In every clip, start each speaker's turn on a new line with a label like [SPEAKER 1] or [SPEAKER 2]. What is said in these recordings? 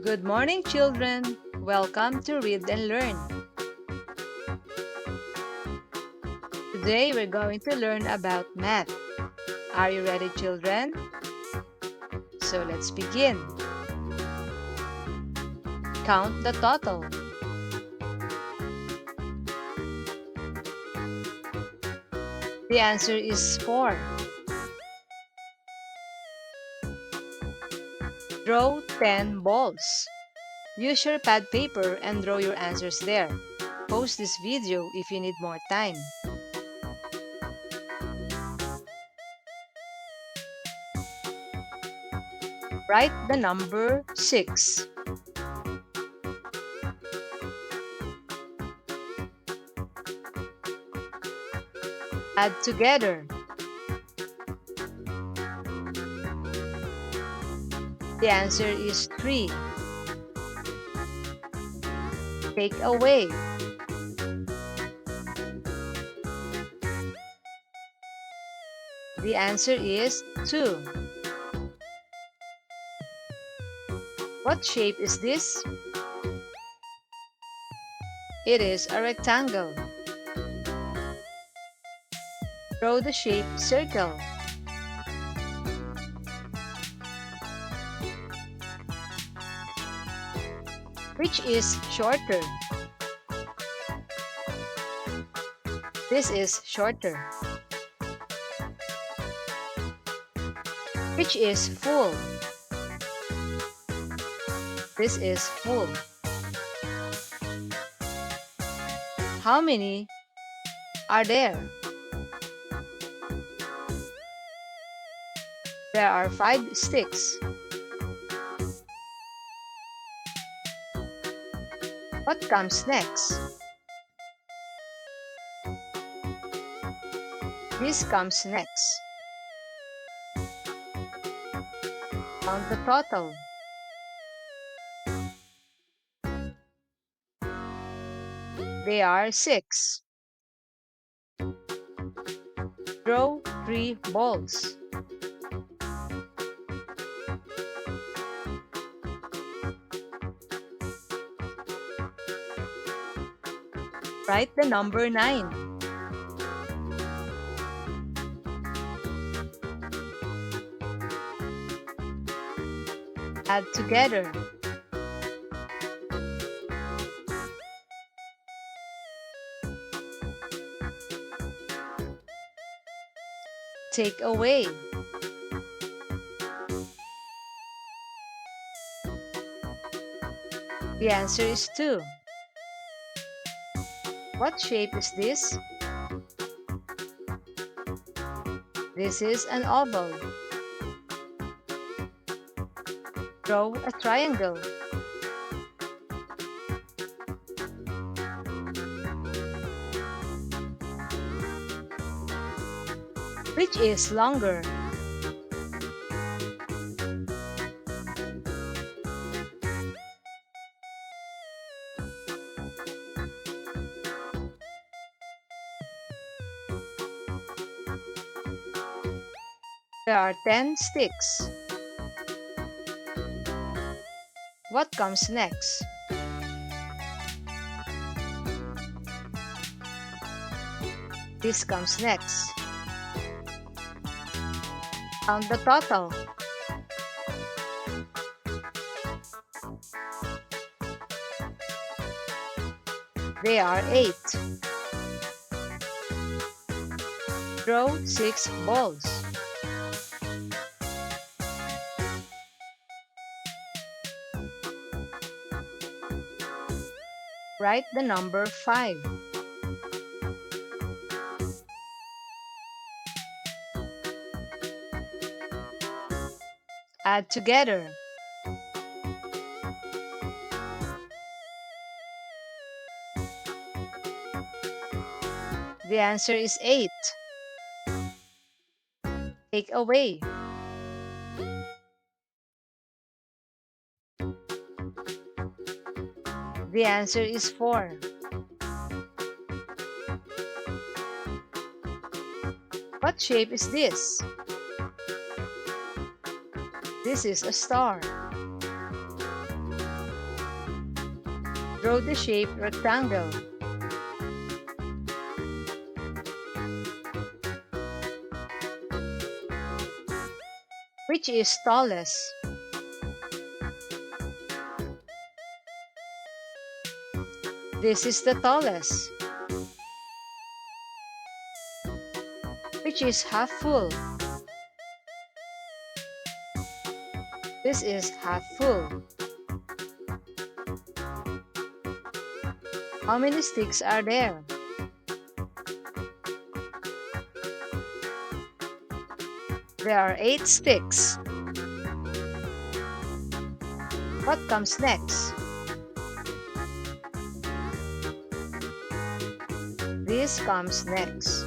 [SPEAKER 1] Good morning, children. Welcome to Read and Learn. Today we're going to learn about math. Are you ready, children? So let's begin. Count the total. The answer is 4. Draw 10 balls. Use your pad paper and draw your answers there. Pause this video if you need more time. Write the number 6. Add together. The answer is 3. Take away. The answer is 2. What shape is this? It is a rectangle. Draw the shape circle. Which is shorter? This is shorter. Which is full? This is full. How many are there? There are 5 sticks. What comes next? This comes next. Count the total. They are 6. Draw 3 balls. Write the number 9. Add together. Take away. The answer is 2. What shape is this? This is an oval. Draw a triangle. Which is longer? There are 10 sticks. What comes next? This comes next. Count the total. They are 8. Draw 6 balls. Write the number 5. Add together. The answer is 8. Take away. The answer is 4. What shape is this? This is a star. Draw the shape rectangle. Which is tallest? This is the tallest. Which is half full? This is half full. How many sticks are there? There are 8 sticks. What comes next? This comes next.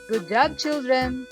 [SPEAKER 1] Good job, children!